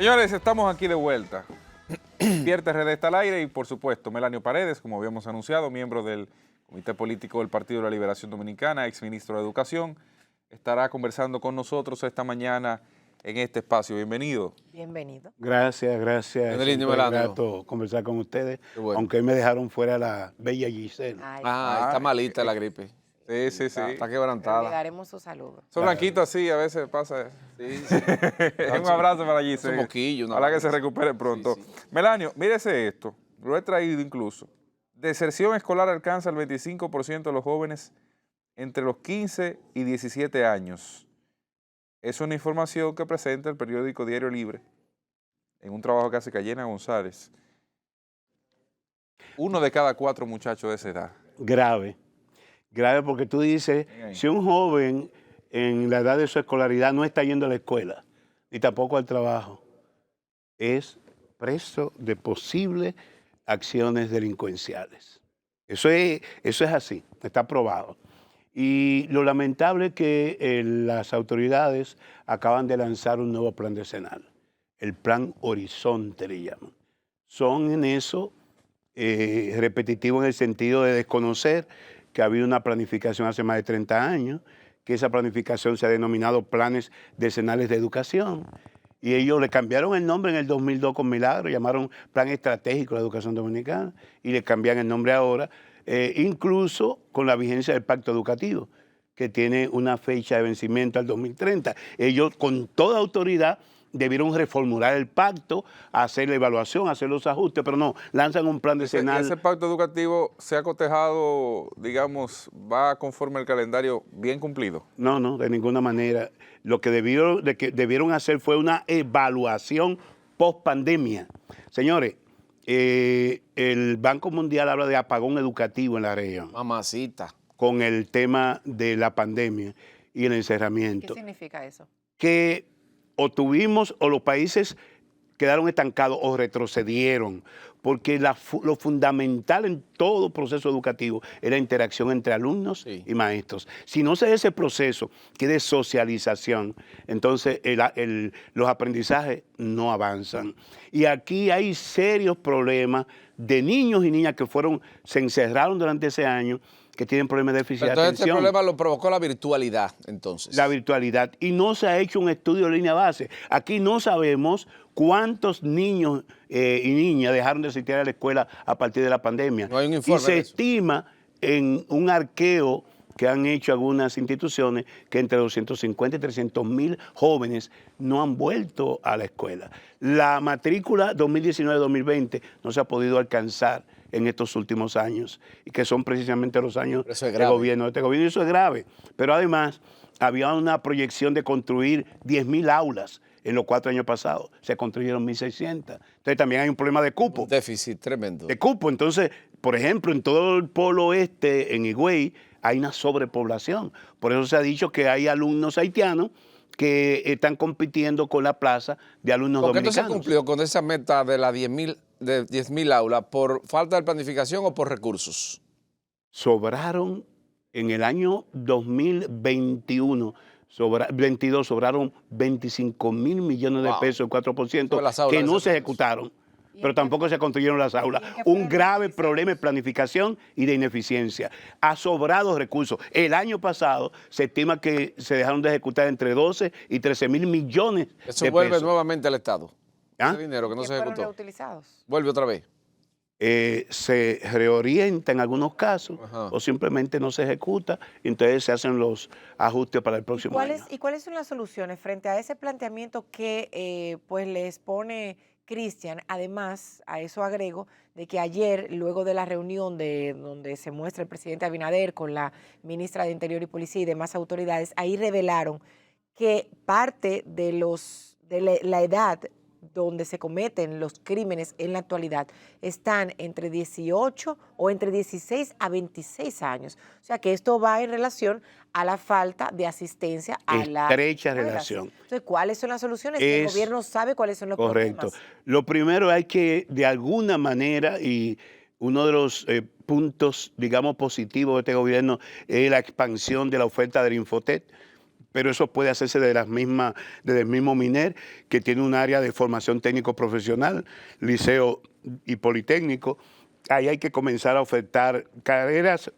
Señores, estamos aquí de vuelta. Despierta RD está al aire y, por supuesto, Melanio Paredes, como habíamos anunciado, miembro del Comité Político del Partido de la Liberación Dominicana, exministro de Educación, estará conversando con nosotros esta mañana en este espacio. Bienvenido. Bienvenido. Gracias. Melanio. Siempre es grato conversar con ustedes, bueno. aunque hoy me dejaron fuera la bella Giselle. Está malita la gripe. Sí. Está quebrantada. Le daremos su saludo. Son blanquitos así, a veces pasa. Sí. Un abrazo para Giselle. Un moquillo. Ojalá que se recupere pronto. Sí. Melanio, mírese esto. Lo he traído incluso. Deserción escolar alcanza el 25% de los jóvenes entre los 15 y 17 años. Es una información que presenta el periódico Diario Libre en un trabajo que hace Cayena González. 1 de cada 4 muchachos de esa edad. Grave porque tú dices, si un joven en la edad de su escolaridad no está yendo a la escuela, ni tampoco al trabajo, es preso de posibles acciones delincuenciales. Eso es así, está probado. Y lo lamentable es que las autoridades acaban de lanzar un nuevo plan decenal, el Plan Horizonte le llaman. Son en eso repetitivos en el sentido de desconocer que había una planificación hace más de 30 años, que esa planificación se ha denominado Planes Decenales de Educación. Y ellos le cambiaron el nombre en el 2002 con Milagro, llamaron Plan Estratégico de la Educación Dominicana, y le cambian el nombre ahora, incluso con la vigencia del Pacto Educativo, que tiene una fecha de vencimiento al 2030. Ellos con toda autoridad debieron reformular el pacto, hacer la evaluación, hacer los ajustes, pero no, lanzan un plan decenal. Ese pacto educativo se ha cotejado, digamos, va conforme al calendario bien cumplido. No, de ninguna manera. Lo que debieron hacer fue una evaluación post pandemia. Señores, el Banco Mundial habla de apagón educativo en la región. Mamacita. Con el tema de la pandemia y el encerramiento. ¿Qué significa eso? Que o tuvimos o los países quedaron estancados o retrocedieron, porque lo fundamental en todo proceso educativo es la interacción entre alumnos y maestros. Si no se da ese proceso, que es de socialización, entonces los aprendizajes no avanzan. Y aquí hay serios problemas de niños y niñas que se encerraron durante ese año, que tienen problemas de déficit de atención. Entonces este problema lo provocó la virtualidad, entonces. La virtualidad. Y no se ha hecho un estudio de línea base. Aquí no sabemos cuántos niños y niñas dejaron de asistir a la escuela a partir de la pandemia. No hay un informe y se de eso. estima en un arqueo que han hecho algunas instituciones que entre 250 y 300 mil jóvenes no han vuelto a la escuela. La matrícula 2019-2020 no se ha podido alcanzar en estos últimos años, y que son precisamente los años de gobierno de este gobierno, y eso es grave. Pero además, había una proyección de construir 10.000 aulas en los 4 años pasados. Se construyeron 1.600. Entonces también hay un problema de cupo. Un déficit tremendo. De cupo. Entonces, por ejemplo, en todo el polo oeste, en Higüey, hay una sobrepoblación. Por eso se ha dicho que hay alumnos haitianos que están compitiendo con la plaza de alumnos dominicanos. ¿Por qué no se cumplió con esa meta de las 10.000 aulas? ¿Por falta de planificación o por recursos? Sobraron en el año 2021, 22 sobraron 25.000 millones de pesos, el 4%, que no se ejecutaron. Pero tampoco se construyeron las aulas. Un grave problema de planificación y de ineficiencia. Ha sobrado recursos. El año pasado se estima que se dejaron de ejecutar entre 12 y 13.000 millones de pesos. Eso vuelve nuevamente al Estado. ¿Ah? Ese dinero que no se ejecutó. ¿Fueron reutilizados? Vuelve otra vez. Se reorienta en algunos casos o simplemente no se ejecuta y entonces se hacen los ajustes para el próximo año. ¿Y cuáles son las soluciones frente a ese planteamiento que pues les pone Cristian? Además, a eso agrego de que ayer, luego de la reunión donde se muestra el presidente Abinader con la ministra de Interior y Policía y demás autoridades, ahí revelaron que parte de la edad donde se cometen los crímenes en la actualidad están entre 18 o entre 16 a 26 años. O sea que esto va en relación a la falta de asistencia a la estrecha relación. Entonces, ¿cuáles son las soluciones? El gobierno sabe cuáles son los problemas. Correcto. Lo primero hay que, de alguna manera, y uno de los puntos, digamos, positivos de este gobierno es la expansión de la oferta del Infotet. pero eso puede hacerse desde el mismo MINER, que tiene un área de formación técnico profesional, liceo y politécnico. Ahí hay que comenzar a ofertar carreras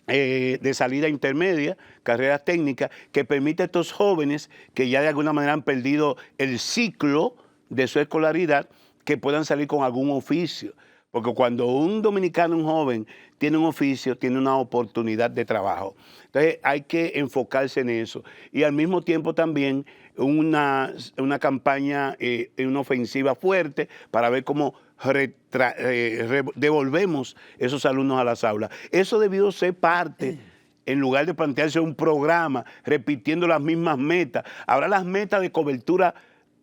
de salida intermedia, carreras técnicas, que permite a estos jóvenes que ya de alguna manera han perdido el ciclo de su escolaridad, que puedan salir con algún oficio. Porque cuando un dominicano, un joven, tiene un oficio, tiene una oportunidad de trabajo. Entonces hay que enfocarse en eso. Y al mismo tiempo también una campaña, una ofensiva fuerte para ver cómo devolvemos esos alumnos a las aulas. Eso debió ser parte, en lugar de plantearse un programa repitiendo las mismas metas. Ahora las metas de cobertura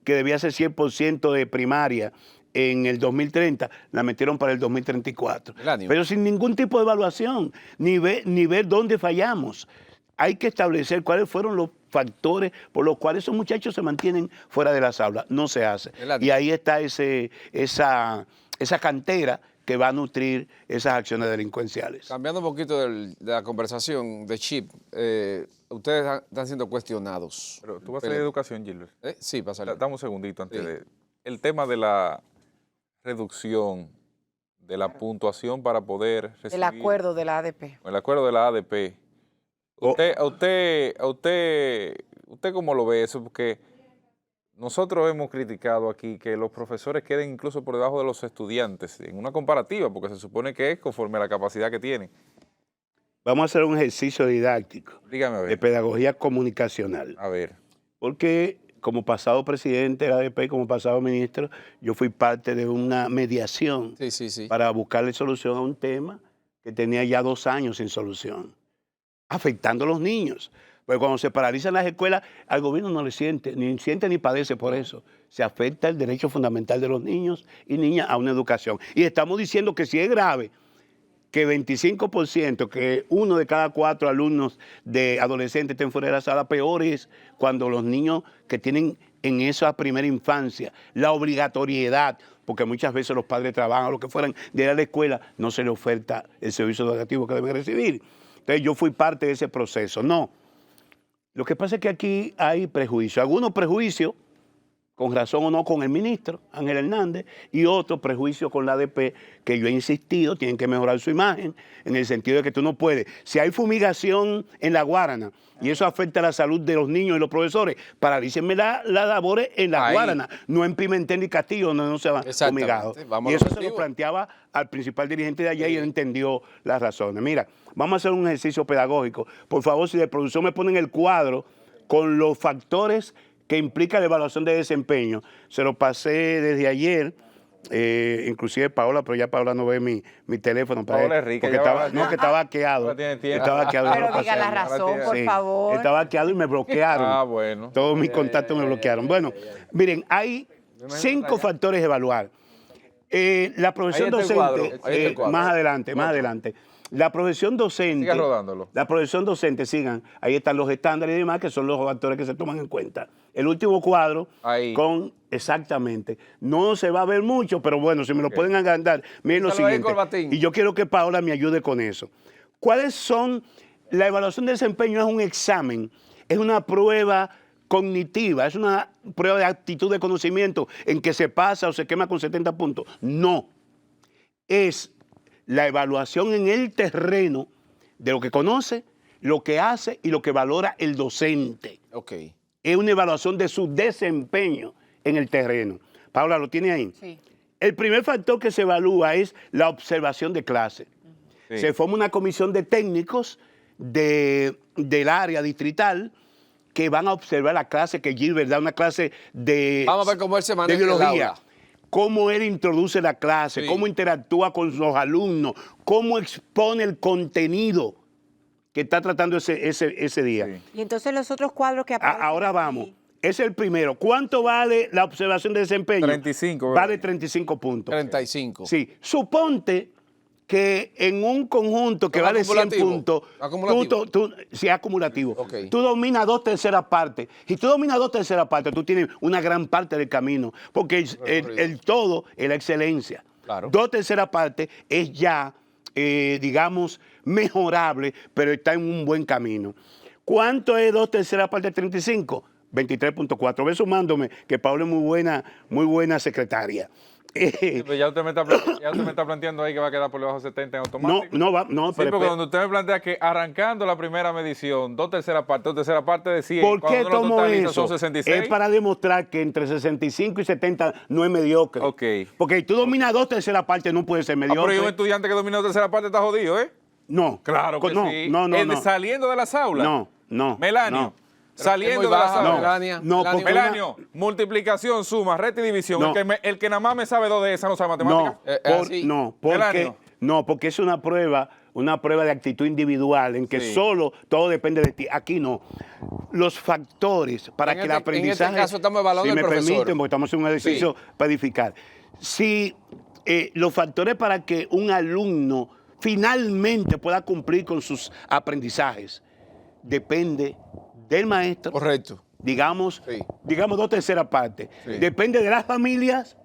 que debía ser 100% de primaria en el 2030, la metieron para el 2034. Pero sin ningún tipo de evaluación, ni ver dónde fallamos. Hay que establecer cuáles fueron los factores por los cuales esos muchachos se mantienen fuera de las aulas. No se hace. Y ahí está esa cantera que va a nutrir esas acciones delincuenciales. Cambiando un poquito de la conversación de Chip, ustedes están siendo cuestionados. Pero tú vas a salir de educación, Gilbert. Sí, para salir. Dame un segundito antes de... El tema de la reducción de la puntuación para poder recibir... El acuerdo de la ADP. El acuerdo de la ADP. ¿Usted cómo lo ve eso? Porque nosotros hemos criticado aquí que los profesores queden incluso por debajo de los estudiantes en una comparativa, porque se supone que es conforme a la capacidad que tienen. Vamos a hacer un ejercicio didáctico. Dígame a ver. De pedagogía comunicacional. A ver. Porque como pasado presidente de la ADP, como pasado ministro, yo fui parte de una mediación para buscarle solución a un tema que tenía ya 2 años sin solución, afectando a los niños. Porque cuando se paralizan las escuelas, al gobierno no le siente ni padece por eso. Se afecta el derecho fundamental de los niños y niñas a una educación. Y estamos diciendo que si es grave, que 25%, que 1 de cada 4 alumnos de adolescentes estén fuera de la sala, peor es cuando los niños que tienen en esa primera infancia la obligatoriedad, porque muchas veces los padres trabajan o lo que fueran, de ir a la escuela, no se les oferta el servicio educativo que deben recibir. Entonces yo fui parte de ese proceso. No, lo que pasa es que aquí hay prejuicios, algunos prejuicios, con razón o no, con el ministro Ángel Hernández, y otro prejuicio con la ADP, que yo he insistido, tienen que mejorar su imagen, en el sentido de que tú no puedes. Si hay fumigación en La Guarana y eso afecta a la salud de los niños y los profesores, paralícenme las labores en La Guarana, no en Pimentel ni Castillo, donde no se van fumigados. Y eso se lo planteaba al principal dirigente de allá y él entendió las razones. Mira, vamos a hacer un ejercicio pedagógico. Por favor, si de producción me ponen el cuadro con los factores que implica la evaluación de desempeño. Se lo pasé desde ayer, inclusive Paola, pero ya Paola no ve mi teléfono. Paola es rica. Porque estaba hackeado. Estaba hackeado. Pero diga la razón, por favor. Estaba hackeado y me bloquearon. Ah, bueno. Todos mis contactos me bloquearon. Bueno, miren, hay 5 factores a evaluar. La profesión docente, más adelante. La profesión docente, siga rodándolo. La profesión docente, sigan, ahí están los estándares y demás, que son los factores que se toman en cuenta. El último cuadro, exactamente, no se va a ver mucho, pero bueno, si me lo pueden agrandar, miren lo siguiente, y yo quiero que Paola me ayude con eso. ¿Cuáles son? La evaluación de desempeño es un examen, es una prueba cognitiva, es una prueba de actitud de conocimiento en que se pasa o se quema con 70 puntos. No, es la evaluación en el terreno de lo que conoce, lo que hace y lo que valora el docente. Es una evaluación de su desempeño en el terreno. Paula, ¿lo tiene ahí? Sí. El primer factor que se evalúa es la observación de clase. Sí. Se forma una comisión de técnicos del área distrital que van a observar la clase que Gilbert da, una clase de, vamos a ver cómo él se maneja de biología. En el aula. Cómo él introduce la clase, cómo interactúa con los alumnos, cómo expone el contenido que está tratando ese día. Sí. Y entonces los otros cuadros que aparecen. Ahora vamos. Ese es el primero. ¿Cuánto vale la observación de desempeño? 35. Vale 35 puntos. 35. Sí. Suponte que en un conjunto que vale 100 puntos, si es acumulativo, tú dominas 2/3 partes. Si tú dominas 2/3 partes, tú tienes una gran parte del camino, porque el todo es la excelencia. Claro. 2/3 partes es ya, digamos, mejorable, pero está en un buen camino. ¿Cuánto es 2/3 parte de 35? 23.4. Ve sumándome, que Paola es muy buena secretaria. Sí, pues ya usted me está planteando ahí que va a quedar por debajo de 70 en automático. No, Sí, porque cuando usted me plantea que arrancando la primera medición, 2/3 parte de 100, ¿por qué cuando uno tomo totaliza eso? son 66. Es para demostrar que entre 65 y 70 no es mediocre. Ok. Porque tú dominas 2/3 partes, no puede ser Ah, pero mediocre. un estudiante que domina 2/3 parte está jodido, ¿eh? No. Claro que sí. No. Saliendo de las aulas. No. Melanio. No. Saliendo Es muy de las baja, aulas. Melania. No, Melania. porque Melanio, multiplicación, suma, resta y división. No. El que nada más me sabe 2 de esas no sabe matemáticas. así. Porque es una prueba de actitud individual en que Sí. solo todo depende de ti. Aquí no. Los factores para En que el este aprendizaje... caso estamos evaluando si al me profesor. permiten, porque estamos en un ejercicio para edificar. Si los factores para que un alumno finalmente pueda cumplir con sus aprendizajes depende del maestro. Correcto. Digamos, Sí. digamos 2/3 partes. Sí. Depende de las familias,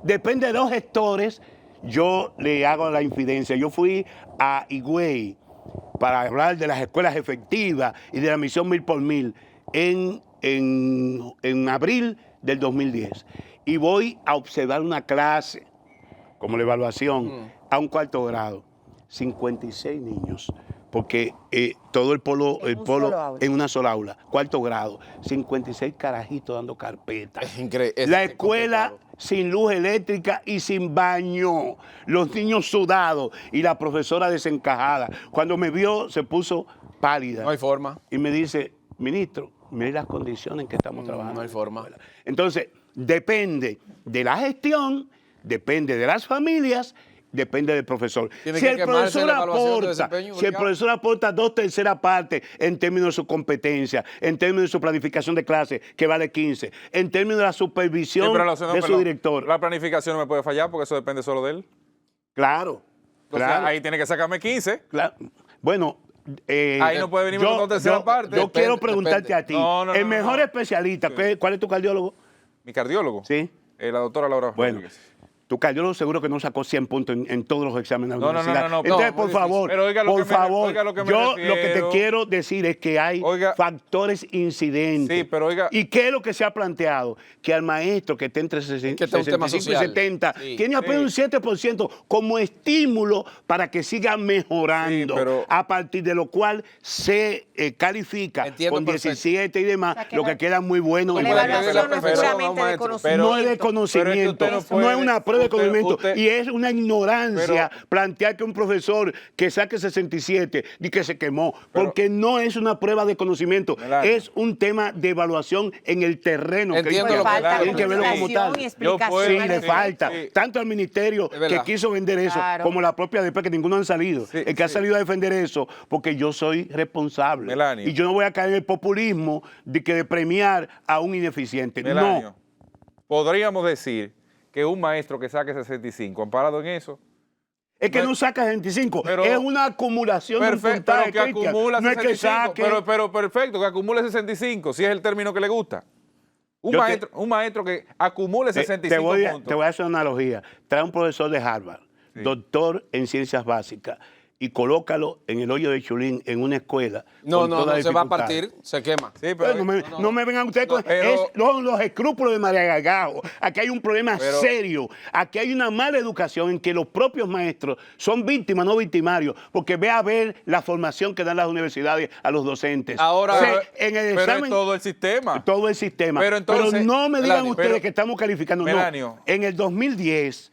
depende de los gestores. Yo le hago la infidencia. Yo fui a Higüey para hablar de las escuelas efectivas y de la misión 1000 por 1000 en abril del 2010. Y voy a observar una clase, como la evaluación, a un 4º grado. 56 niños. Porque todo el polo en una sola aula, 4º grado, 56 carajitos dando carpeta. Es increíble. La escuela sin luz eléctrica y sin baño, los niños sudados y la profesora desencajada. Cuando me vio se puso pálida. No hay forma. Y me dice, ministro, mire las condiciones en que estamos trabajando. No hay forma. Entonces, depende de la gestión, depende de las familias, depende del profesor. Tiene Si que el quemarse profesor la evaluación de aporta, desempeño, si el obligado. profesor aporta 2/3 partes en términos de su competencia, en términos de su planificación de clase, que vale 15, en términos de la supervisión Sí, pero de su director. La planificación no me puede fallar porque eso depende solo de él. Claro, Entonces, claro, ahí tiene que sacarme 15. claro. Bueno, Ahí no puede venir con 2/3 parte. Yo quiero Depende, preguntarte depende. a ti, No, el mejor especialista, ¿cuál es tu cardiólogo? Mi cardiólogo. Sí. La doctora Laura Bueno, Rodríguez. tu cardiólogo seguro que no sacó 100 puntos en todos los exámenes de la No, no, universidad. no, Entonces, muy por difícil. favor, Pero oiga lo por que me- favor, oiga lo que me yo lo que te refiero. quiero decir es que hay Oiga. factores incidentes. Sí, pero oiga. ¿Y qué es lo que se ha planteado? Que al maestro que esté entre 60 está un tema 65 y social. 70 Sí. tiene apenas un 7% como estímulo para que siga mejorando, Sí, pero- a partir de lo cual se califica Entiendo con perfecto. 17 y demás, O sea, que lo que queda muy bueno. La en puede la pedir evaluación no es perfección a un puramente de maestro. conocimiento. no es de Pero es que conocimiento, usted no no puede- es una prueba de usted- conocimiento usted- y es una ignorancia Pero- plantear que un profesor que saque 67 y que se quemó, porque no es una prueba de conocimiento, Melania. es un tema de evaluación en el terreno. Entiendo que lo que- falta tienen que verlo como comunicación tal. y Yo puedo- explicación. Sí, le Sí, falta. sí. Tanto al ministerio Es verdad. que quiso vender eso, Claro. como la propia DP, que ninguno han salido. Sí, el que ha sí. salido a defender eso, porque yo soy responsable. Melania. Y yo no voy a caer en el populismo de premiar a un ineficiente. Melanio, No. podríamos decir que un maestro que saque 65, amparado en eso, Es que no saca 25, Pero- es una acumulación de un perfecto, puntaje, pero que Cristian. acumula No es 65, que saque. pero perfecto, que acumule 65, si es el término que le gusta. Un maestro que acumule 65 puntos. Te voy a hacer una analogía. Trae un profesor de Harvard, doctor en ciencias básicas, y colócalo en el hoyo de Chulín en una escuela. No, con no, todas no, las se va a dificultades. partir, se quema. Sí, pero, No me vengan ustedes con pero- los escrúpulos de María Gargajo. Aquí hay un problema Pero- serio. Aquí hay una mala educación en que los propios maestros son víctimas, no victimarios. Porque ve a ver la formación que dan las universidades a los docentes. Ahora, en el pero examen, es todo el sistema. todo el sistema. Pero entonces, no me digan Melania, ustedes pero- que estamos calificando. Melanio. No. En el 2010,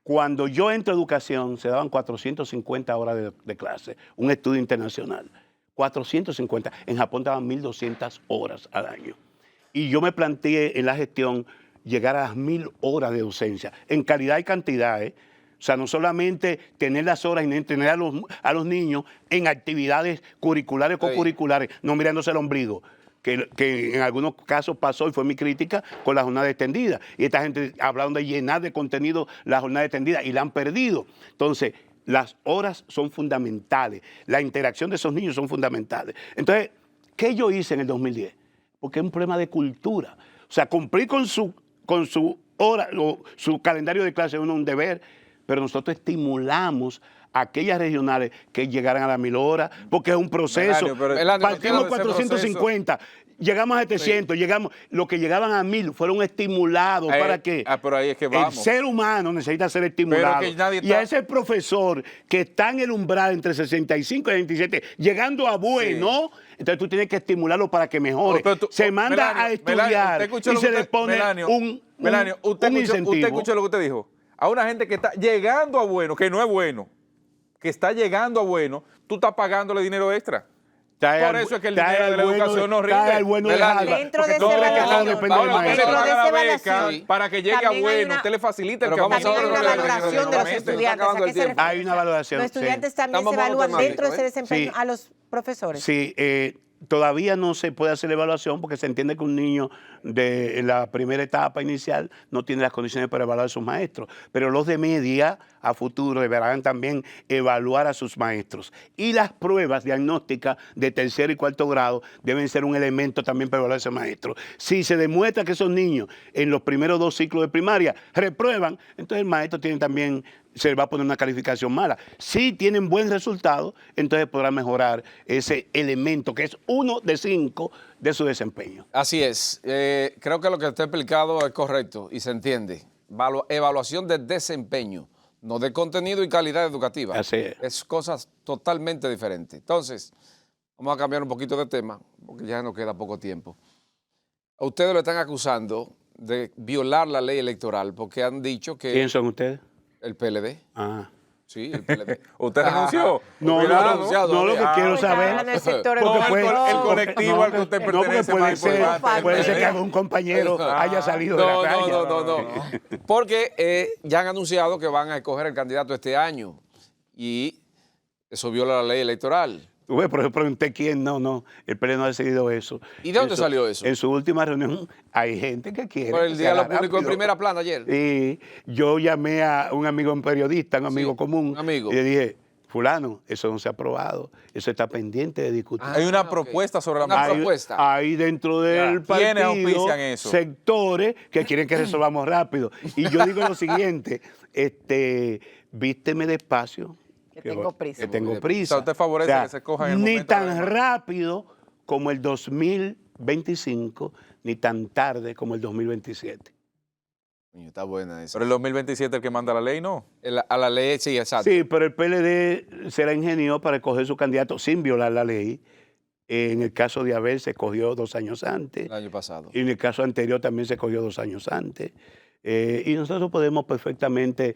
cuando yo entro a educación, se daban 450 horas de clase, un estudio internacional. 450. En Japón daban 1.200 horas al año. Y yo me planteé en la gestión llegar a las 1.000 horas de docencia, en calidad y cantidad, ¿eh? O sea, no solamente tener las horas y tener a los niños en actividades curriculares o co-curriculares, no mirándose el ombligo, que en algunos casos pasó y fue mi crítica con la jornada extendida. Y esta gente hablaron de llenar de contenido la jornada extendida y la han perdido. Entonces, las horas son fundamentales, la interacción de esos niños son fundamentales. Entonces, ¿qué yo hice en el 2010? Porque es un problema de cultura. O sea, cumplir con su hora o su calendario de clase es un deber, pero nosotros estimulamos aquellas regionales que llegaran a las 1000 horas, porque es un proceso. Melanio, pero- Melanio, Partimos no quiero ese 450, llegamos a 700, los que llegaban a 1000 fueron estimulados. ¿Para qué? Pero ahí es que El vamos. ser humano necesita ser estimulado. Pero que nadie Y a está- ese profesor que está en el umbral entre 65 y 27, llegando a bueno, entonces tú tienes que estimularlo para que mejore. Pero tú- Se manda Melanio, a estudiar usted escuchó y lo se que le usted- pone Melanio, un Melanio, usted incentivo. escuchó lo que usted dijo. A una gente que está llegando a bueno, que no es bueno, que está llegando a bueno, tú estás pagándole dinero extra. Por eso es que el dinero de la educación no rinde. El bueno de Melanio, Harvard, dentro porque de tú esa crees que no evaluación, depende del Ahora usted le maestro. Dentro de paga esa la beca evaluación, para que llegue a también hay bueno, una- usted le facilita el Pero camino. vamos a También hay otro una nivel, valoración de los económicamente. estudiantes. Está acabando ¿A qué el se tiempo. refiere? Hay una valoración, Los sí. estudiantes también Estamos se modo evalúan temático, dentro de ese ¿eh? desempeño Sí. a los profesores. Sí, todavía no se puede hacer la evaluación porque se entiende que un niño de la primera etapa inicial no tiene las condiciones para evaluar a sus maestros, pero los de media a futuro deberán también evaluar a sus maestros. Y las pruebas diagnósticas de tercer y cuarto grado deben ser un elemento también para evaluar a ese maestro. Si se demuestra que esos niños en los primeros 2 ciclos de primaria reprueban, entonces el maestro tiene también, se le va a poner una calificación mala. Si tienen buen resultado, entonces podrá mejorar ese elemento que es 1 de 5 de su desempeño. Así es. Creo que lo que está explicado es correcto y se entiende. Evaluación de desempeño, no de contenido y calidad educativa. Así es. Es cosas totalmente diferentes. Entonces, vamos a cambiar un poquito de tema, porque ya nos queda poco tiempo. A ustedes lo están acusando de violar la ley electoral, porque han dicho que ¿Quién son ustedes? el PLD, Ah. sí, el PLD. ¿Usted renunció? No, Cuidado. no, lo que quiero Está hablando saber. del sector Porque No, puede- el colectivo al que usted no, porque pertenece puede más ser, importante. puede ser que algún compañero haya salido de la No, raya. no. Porque ya han anunciado que van a escoger el candidato este año y eso viola la ley electoral. Tú ves, por ejemplo, pregunté quién, no, el PLD no ha decidido eso. ¿Y de dónde salió eso? En su última reunión hay gente que quiere. Por el que Día de sea lo Público en rápido. primera plana ayer. Y yo llamé a un amigo en periodista, un amigo común, un amigo. y le dije, fulano, eso no se ha aprobado, eso está pendiente de discutir. Hay una ok. propuesta sobre la Una mesa. propuesta. Hay dentro del Ya. ¿Quiénes partido auspician eso? sectores que quieren que resolvamos rápido. Y yo digo lo siguiente, vísteme despacio. Que tengo prisa. Que tengo O sea, prisa. usted favorece que se escoja en el Ni momento de la tan demanda. rápido como el 2025, ni tan tarde como el 2027. Coño, está buena esa. Pero el 2027 el que manda la ley, ¿no? A la ley, sí, exacto. Sí, pero el PLD será ingenioso para escoger su candidato sin violar la ley. En el caso de Abel se escogió 2 años antes. El año pasado. Y en el caso anterior también se escogió 2 años antes. Y nosotros podemos perfectamente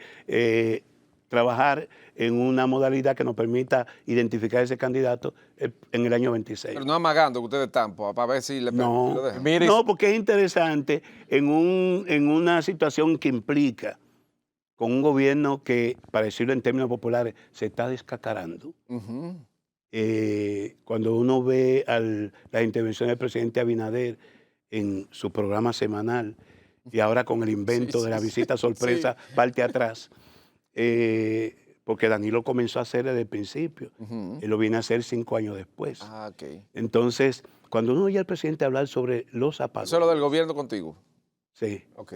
trabajar en una modalidad que nos permita identificar ese candidato en el año 26. Pero no amagando que ustedes están, para ver si le No, lo dejan. Mire, no, porque es interesante en una situación que implica con un gobierno que, para decirlo en términos populares, se está descacarando. Ujú. Cuando uno ve la intervención del presidente Abinader en su programa semanal y ahora con el invento Sí, de la sí, visita sorpresa, parte atrás, porque Danilo comenzó a hacer desde el principio, Ujú. él lo viene a hacer 5 años después. Ah, ok. Entonces, cuando uno oye al presidente hablar sobre los apagones, Eso es lo del gobierno contigo. sí, Ok.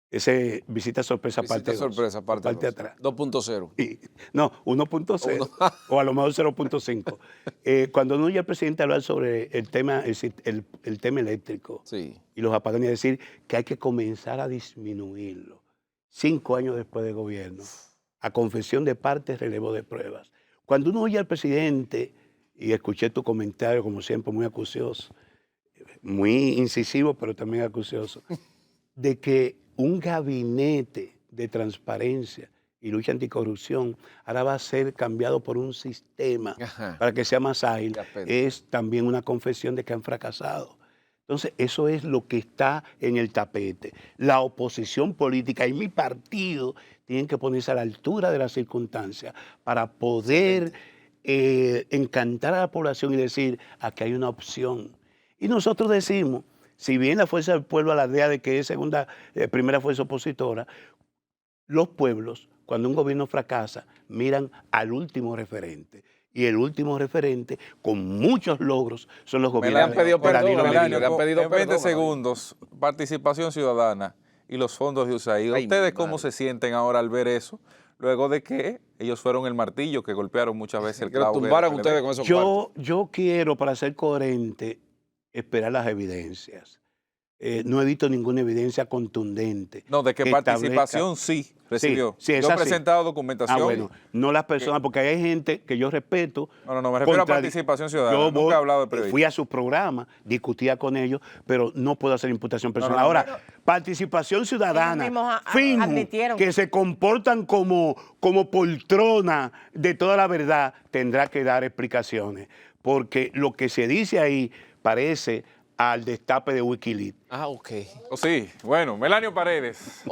ese visita sorpresa Visita parte 2, sorpresa, parte dos. atrás. 2.0. No, 1.0 o a lo mejor 0.5. Cuando uno oye al presidente hablar sobre el tema eléctrico Sí. y los apagones, decir que hay que comenzar a disminuirlo 5 años después del gobierno, a confesión de parte, relevo de pruebas. Cuando uno oye al presidente, y escuché tu comentario como siempre muy acucioso, muy incisivo pero también acucioso, de que un gabinete de transparencia y lucha anticorrupción ahora va a ser cambiado por un sistema Ajá. para que sea más ágil, Ya, pero- es también una confesión de que han fracasado. Entonces, eso es lo que está en el tapete. La oposición política y mi partido tienen que ponerse a la altura de las circunstancias para poder encantar a la población y decir, aquí hay una opción. Y nosotros decimos, si bien la Fuerza del Pueblo alardea de que es primera fuerza opositora, los pueblos, cuando un gobierno fracasa, miran al último referente. Y el último referente, con muchos logros, son los le gobiernos han pedido de perdón, Danilo Melanio, Medina. le han pedido en 20 perdón, segundos, participación ciudadana y los fondos de USAID. Ay, ¿Ustedes mi cómo madre. se sienten ahora al ver eso? luego de que ellos fueron el martillo que golpearon muchas veces el Que lo clavo. tumbaran PLD. ustedes con esos cuartos. Yo quiero, para ser coherente, esperar las evidencias. No he visto ninguna evidencia contundente. No, de que participación establezca- sí recibió. sí, Yo esa he sí. presentado documentación. Bueno, no las personas, porque hay gente que yo respeto. No, me refiero a contradi- participación ciudadana. Yo Nunca he hablado de periodistas. fui a su programa, discutía con ellos, pero no puedo hacer imputación personal. no, Ahora, participación ciudadana, mismos finjo admitieron que se comportan como poltrona de toda la verdad, tendrá que dar explicaciones, porque lo que se dice ahí parece al destape de Wikileaks. Ah, ok. Oh, sí, bueno, Melanio Paredes,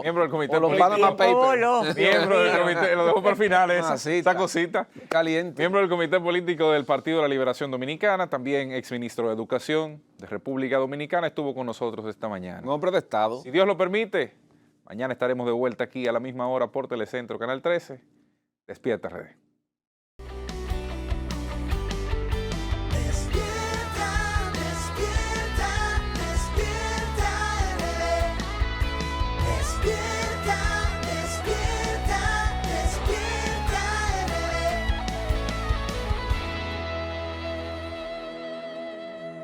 miembro del comité o los político. Panama Papers. Miembro del comité, lo dejo para el final esa Mamacita. cosita. Caliente. Miembro del Comité Político del Partido de la Liberación Dominicana, también exministro de Educación de República Dominicana, estuvo con nosotros esta mañana. Un hombre de Estado. Si Dios lo permite, mañana estaremos de vuelta aquí a la misma hora por Telecentro, Canal 13. Despierta, RD.